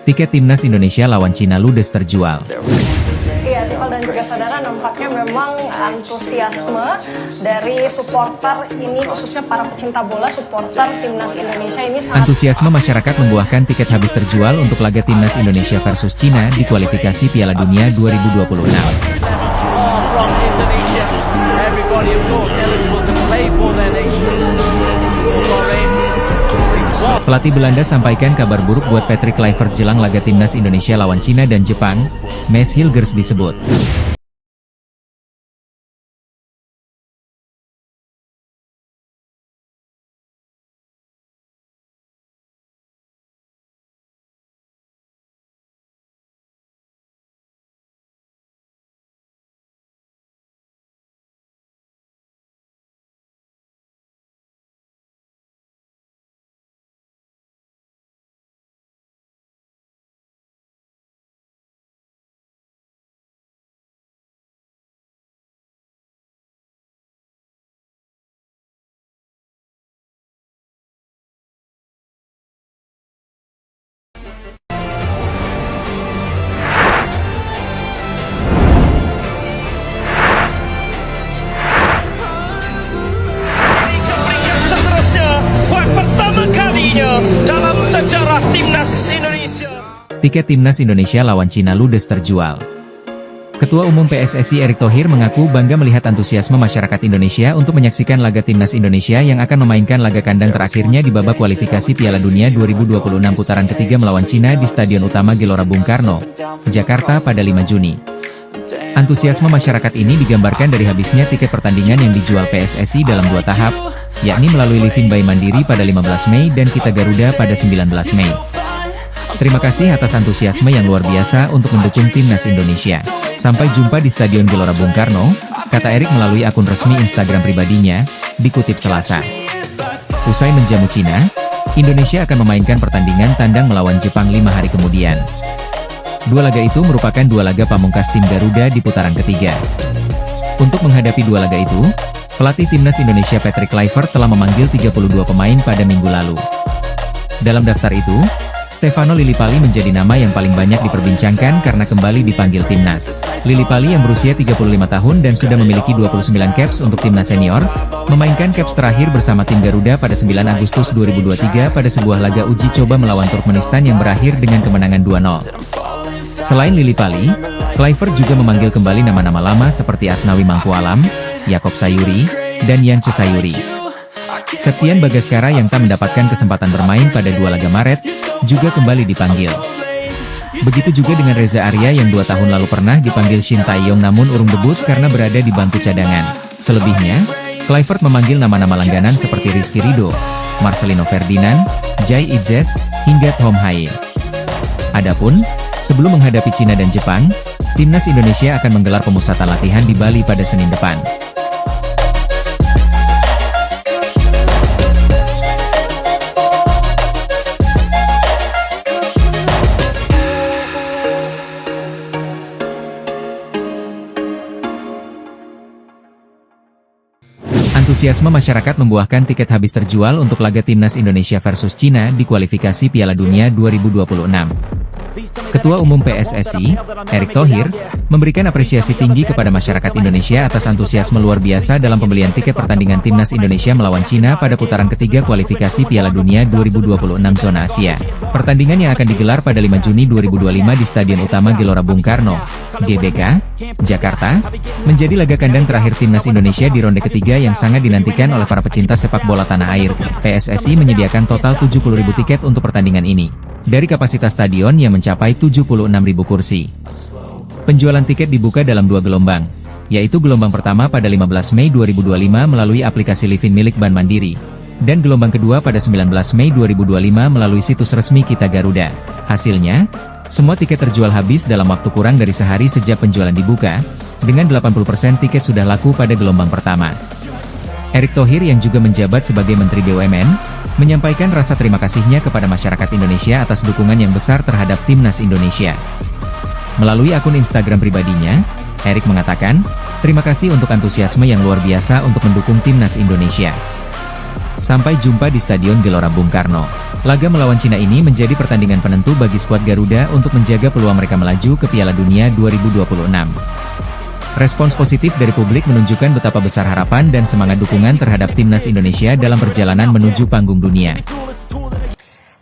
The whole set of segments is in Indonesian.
Tiket timnas Indonesia lawan Cina ludes terjual. Iya, Tiffal dan juga saudara, nampaknya memang antusiasme dari supporter ini, khususnya para pecinta bola, supporter timnas Indonesia ini sangat... Antusiasme masyarakat membuahkan tiket habis terjual untuk laga timnas Indonesia versus Cina di kualifikasi Piala Dunia 2026. Pelatih Belanda sampaikan kabar buruk buat Patrick Kluivert jelang laga timnas Indonesia lawan Cina dan Jepang. Mes Hilgers disebut. Dalam sejarah timnas Indonesia. Tiket timnas Indonesia lawan Cina ludes terjual. Ketua Umum PSSI Erick Thohir mengaku bangga melihat antusiasme masyarakat Indonesia untuk menyaksikan laga timnas Indonesia yang akan memainkan laga kandang terakhirnya di babak kualifikasi Piala Dunia 2026 putaran ketiga melawan Cina di Stadion Utama Gelora Bung Karno, Jakarta pada 5 Juni. Antusiasme masyarakat ini digambarkan dari habisnya tiket pertandingan yang dijual PSSI dalam 2 tahap, yakni melalui Livin by Mandiri pada 15 Mei dan Kita Garuda pada 19 Mei. Terima kasih atas antusiasme yang luar biasa untuk mendukung timnas Indonesia. Sampai jumpa di Stadion Gelora Bung Karno, kata Erick melalui akun resmi Instagram pribadinya, dikutip Selasa. Usai menjamu Cina, Indonesia akan memainkan pertandingan tandang melawan Jepang 5 hari kemudian. 2 laga itu merupakan 2 laga pamungkas tim Garuda di putaran ketiga. Untuk menghadapi 2 laga itu, pelatih timnas Indonesia Patrick Kluivert telah memanggil 32 pemain pada minggu lalu. Dalam daftar itu, Stefano Lillipali menjadi nama yang paling banyak diperbincangkan karena kembali dipanggil timnas. Lillipali yang berusia 35 tahun dan sudah memiliki 29 caps untuk timnas senior, memainkan caps terakhir bersama tim Garuda pada 9 Agustus 2023 pada sebuah laga uji coba melawan Turkmenistan yang berakhir dengan kemenangan 2-0. Selain Lillipali, Kluivert juga memanggil kembali nama-nama lama seperti Asnawi Mangkualam, Yakob Sayuri, dan Yance Sayuri. Septian Bagaskara yang tak mendapatkan kesempatan bermain pada 2 laga Maret, juga kembali dipanggil. Begitu juga dengan Reza Arya yang 2 tahun lalu pernah dipanggil Shin Tae-yong namun urung debut karena berada di bangku cadangan. Selebihnya, Kluivert memanggil nama-nama langganan seperti Rizky Ridho, Marcelino Ferdinand, Jai Idzes, hingga Tom Haye. Adapun, sebelum menghadapi Cina dan Jepang, timnas Indonesia akan menggelar pemusatan latihan di Bali pada Senin depan. Antusiasme masyarakat membuahkan tiket habis terjual untuk laga timnas Indonesia versus Cina di kualifikasi Piala Dunia 2026. Ketua Umum PSSI, Erick Thohir, memberikan apresiasi tinggi kepada masyarakat Indonesia atas antusiasme luar biasa dalam pembelian tiket pertandingan timnas Indonesia melawan Cina pada putaran ketiga kualifikasi Piala Dunia 2026 zona Asia. Pertandingan yang akan digelar pada 5 Juni 2025 di Stadion Utama Gelora Bung Karno, GBK, Jakarta, menjadi laga kandang terakhir timnas Indonesia di ronde ketiga yang sangat dinantikan oleh para pecinta sepak bola tanah air. PSSI menyediakan total 70.000 tiket untuk pertandingan ini, dari kapasitas stadion yang mencapai 76.000 kursi. Penjualan tiket dibuka dalam 2 gelombang, yaitu gelombang pertama pada 15 Mei 2025 melalui aplikasi Livin milik Bank Mandiri, dan gelombang kedua pada 19 Mei 2025 melalui situs resmi Kita Garuda. Hasilnya, semua tiket terjual habis dalam waktu kurang dari sehari sejak penjualan dibuka, dengan 80% tiket sudah laku pada gelombang pertama. Erick Thohir yang juga menjabat sebagai Menteri BUMN, menyampaikan rasa terima kasihnya kepada masyarakat Indonesia atas dukungan yang besar terhadap timnas Indonesia. Melalui akun Instagram pribadinya, Erick mengatakan, "Terima kasih untuk antusiasme yang luar biasa untuk mendukung timnas Indonesia. Sampai jumpa di Stadion Gelora Bung Karno. Laga melawan Cina ini menjadi pertandingan penentu bagi skuad Garuda untuk menjaga peluang mereka melaju ke Piala Dunia 2026. Respons positif dari publik menunjukkan betapa besar harapan dan semangat dukungan terhadap timnas Indonesia dalam perjalanan menuju panggung dunia.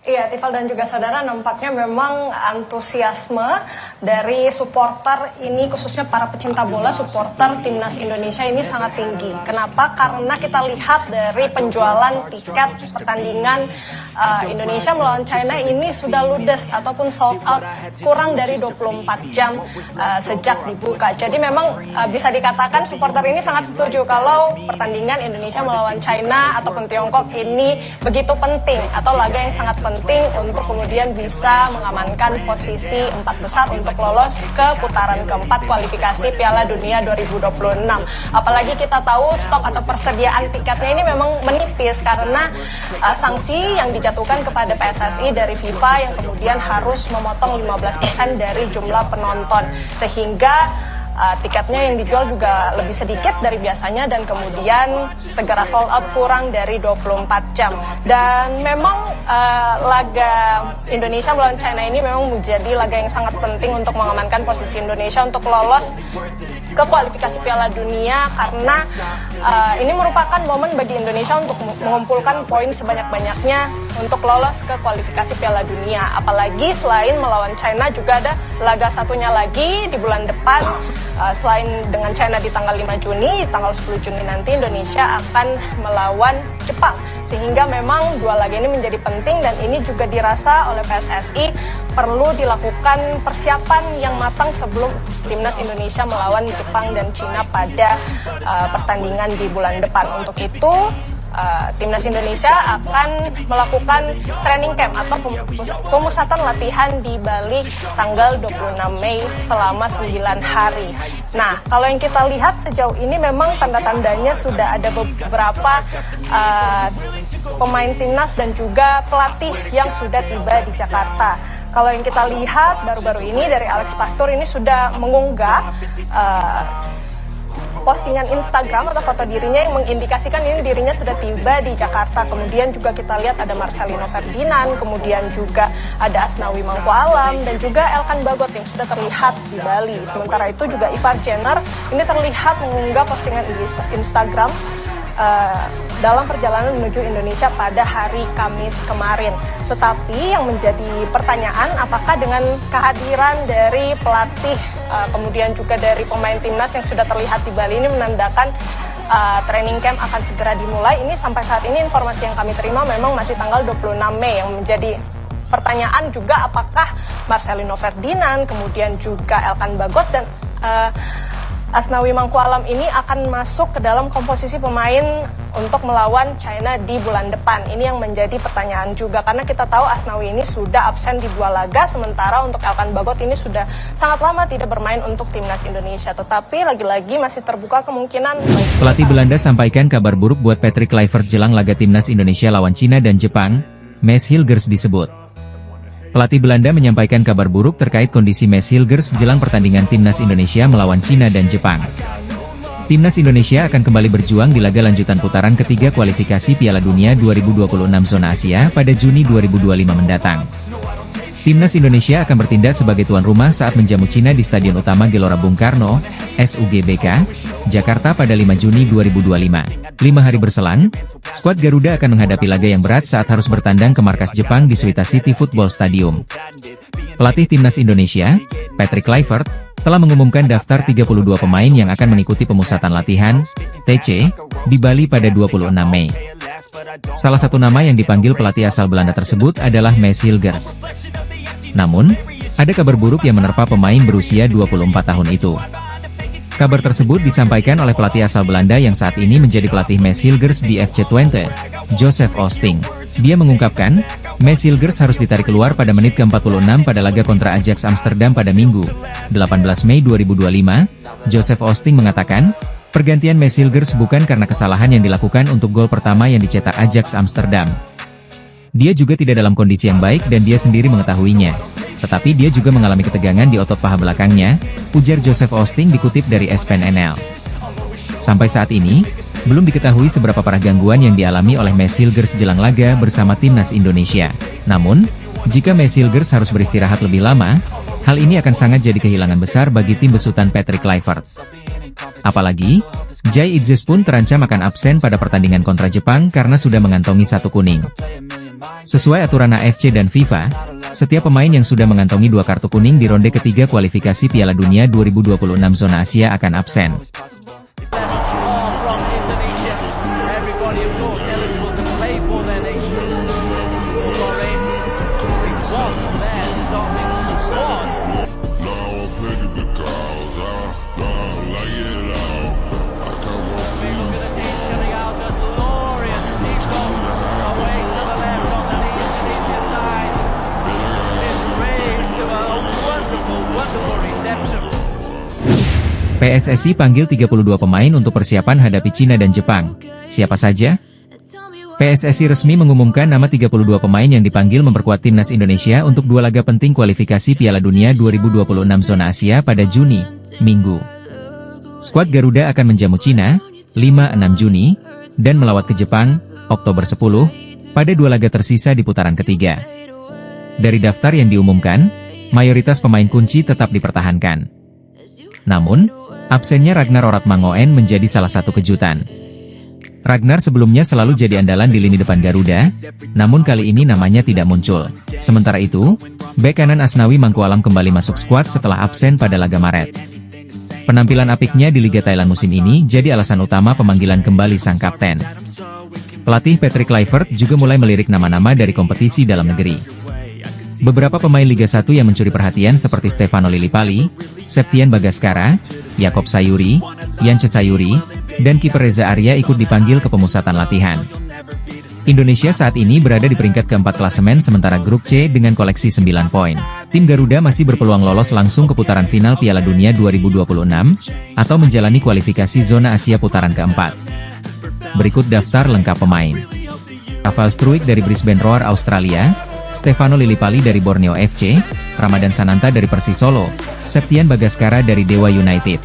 Iya, Tifal dan juga saudara, nampaknya memang antusiasme dari supporter ini, khususnya para pecinta bola, supporter timnas Indonesia ini sangat tinggi. Kenapa? Karena kita lihat dari penjualan tiket pertandingan Indonesia melawan China ini sudah ludes ataupun sold out kurang dari 24 jam sejak dibuka. Jadi memang bisa dikatakan supporter ini sangat setuju kalau pertandingan Indonesia melawan China ataupun Tiongkok ini begitu penting atau laga yang sangat penting untuk kemudian bisa mengamankan posisi 4 besar untuk lolos ke putaran keempat kualifikasi Piala Dunia 2026. Apalagi kita tahu stok atau persediaan tiketnya ini memang menipis karena sanksi yang dijatuhkan kepada PSSI dari FIFA yang kemudian harus memotong 15% dari jumlah penonton, sehingga tiketnya yang dijual juga lebih sedikit dari biasanya dan kemudian segera sold out kurang dari 24 jam. Dan memang laga Indonesia melawan China ini memang menjadi laga yang sangat penting untuk mengamankan posisi Indonesia untuk lolos ke kualifikasi Piala Dunia, karena ini merupakan momen bagi Indonesia untuk mengumpulkan poin sebanyak-banyaknya untuk lolos ke kualifikasi Piala Dunia. Apalagi selain melawan China juga ada laga satunya lagi di bulan depan. Selain dengan China di tanggal 5 Juni, tanggal 10 Juni nanti Indonesia akan melawan Jepang. Sehingga memang dua laga ini menjadi penting dan ini juga dirasa oleh PSSI perlu dilakukan persiapan yang matang sebelum timnas Indonesia melawan Jepang dan Cina pada pertandingan di bulan depan. Untuk itu, timnas Indonesia akan melakukan training camp atau pemusatan latihan di Bali tanggal 26 Mei selama 9 hari. Nah, kalau yang kita lihat sejauh ini memang tanda-tandanya sudah ada beberapa pemain timnas dan juga pelatih yang sudah tiba di Jakarta. Kalau yang kita lihat baru-baru ini dari Alex Pastur ini sudah mengunggah postingan Instagram atau foto dirinya yang mengindikasikan ini dirinya sudah tiba di Jakarta. Kemudian juga kita lihat ada Marcelino Ferdinand, kemudian juga ada Asnawi Mangkualam dan juga Elkan Bagot yang sudah terlihat di Bali. Sementara itu juga Ivar Jenner ini terlihat mengunggah postingan di Instagram dalam perjalanan menuju Indonesia pada hari Kamis kemarin. Tetapi yang menjadi pertanyaan, apakah dengan kehadiran dari pelatih kemudian juga dari pemain timnas yang sudah terlihat di Bali ini menandakan training camp akan segera dimulai? Ini sampai saat ini informasi yang kami terima memang masih tanggal 26 Mei. Yang menjadi pertanyaan juga apakah Marcelino Ferdinand, kemudian juga Elkan Bagot dan Asnawi Mangkualam ini akan masuk ke dalam komposisi pemain untuk melawan China di bulan depan. Ini yang menjadi pertanyaan juga, karena kita tahu Asnawi ini sudah absen di 2 laga, sementara untuk Elkan Bagot ini sudah sangat lama tidak bermain untuk timnas Indonesia. Tetapi lagi-lagi masih terbuka kemungkinan. Pelatih Belanda sampaikan kabar buruk buat Patrick Kluivert jelang laga timnas Indonesia lawan Cina dan Jepang. Maes Hilgers disebut. Pelatih Belanda menyampaikan kabar buruk terkait kondisi Maes Hilgers jelang pertandingan timnas Indonesia melawan Cina dan Jepang. Timnas Indonesia akan kembali berjuang di laga lanjutan putaran ketiga kualifikasi Piala Dunia 2026 zona Asia pada Juni 2025 mendatang. Timnas Indonesia akan bertindak sebagai tuan rumah saat menjamu Cina di Stadion Utama Gelora Bung Karno, SUGBK, Jakarta pada 5 Juni 2025. 5 hari berselang, skuad Garuda akan menghadapi laga yang berat saat harus bertandang ke markas Jepang di Suita City Football Stadium. Pelatih Timnas Indonesia, Patrick Kluivert, telah mengumumkan daftar 32 pemain yang akan mengikuti pemusatan latihan, TC, di Bali pada 26 Mei. Salah satu nama yang dipanggil pelatih asal Belanda tersebut adalah Maes Hilgers. Namun, ada kabar buruk yang menerpa pemain berusia 24 tahun itu. Kabar tersebut disampaikan oleh pelatih asal Belanda yang saat ini menjadi pelatih Maes Hilgers di FC Twente, Joseph Oosting. Dia mengungkapkan, Maes Hilgers harus ditarik keluar pada menit ke-46 pada laga kontra Ajax Amsterdam pada Minggu, 18 Mei 2025. Joseph Oosting mengatakan, pergantian Maes Hilgers bukan karena kesalahan yang dilakukan untuk gol pertama yang dicetak Ajax Amsterdam. Dia juga tidak dalam kondisi yang baik dan dia sendiri mengetahuinya. Tetapi dia juga mengalami ketegangan di otot paha belakangnya, ujar Joseph Oosting dikutip dari ESPN NL. Sampai saat ini, Belum diketahui seberapa parah gangguan yang dialami oleh Maes Hilgers jelang laga bersama timnas Indonesia. Namun, jika Maes Hilgers harus beristirahat lebih lama, hal ini akan sangat jadi kehilangan besar bagi tim besutan Patrick Kluivert. Apalagi, Jai Idzes pun terancam akan absen pada pertandingan kontra Jepang karena sudah mengantongi 1 kuning. Sesuai aturan AFC dan FIFA, setiap pemain yang sudah mengantongi 2 kartu kuning di ronde ketiga kualifikasi Piala Dunia 2026 zona Asia akan absen. PSSI panggil 32 pemain untuk persiapan hadapi Cina dan Jepang. Siapa saja? PSSI resmi mengumumkan nama 32 pemain yang dipanggil memperkuat timnas Indonesia untuk 2 laga penting kualifikasi Piala Dunia 2026 zona Asia pada Juni, Minggu. Skuad Garuda akan menjamu Cina, 5-6 Juni, dan melawat ke Jepang, Oktober 10, pada 2 laga tersisa di putaran ketiga. Dari daftar yang diumumkan, mayoritas pemain kunci tetap dipertahankan. Namun, absennya Ragnar Oratmangoen menjadi salah satu kejutan. Ragnar sebelumnya selalu jadi andalan di lini depan Garuda, namun kali ini namanya tidak muncul. Sementara itu, bek kanan Asnawi Mangkualam kembali masuk skuad setelah absen pada laga Maret. Penampilan apiknya di Liga Thailand musim ini jadi alasan utama pemanggilan kembali sang kapten. Pelatih Patrick Kluivert juga mulai melirik nama-nama dari kompetisi dalam negeri. Beberapa pemain Liga 1 yang mencuri perhatian seperti Stefano Lillipali, Septian Bagaskara, Yakob Sayuri, Yance Sayuri, dan kiper Reza Arya ikut dipanggil ke pemusatan latihan. Indonesia saat ini berada di peringkat keempat klasemen sementara grup C dengan koleksi 9 poin. Tim Garuda masih berpeluang lolos langsung ke putaran final Piala Dunia 2026, atau menjalani kualifikasi zona Asia putaran keempat. Berikut daftar lengkap pemain. Rafael Struijk dari Brisbane Roar Australia, Stefano Lillipali dari Borneo FC, Ramadan Sananta dari Persis Solo, Septian Bagaskara dari Dewa United.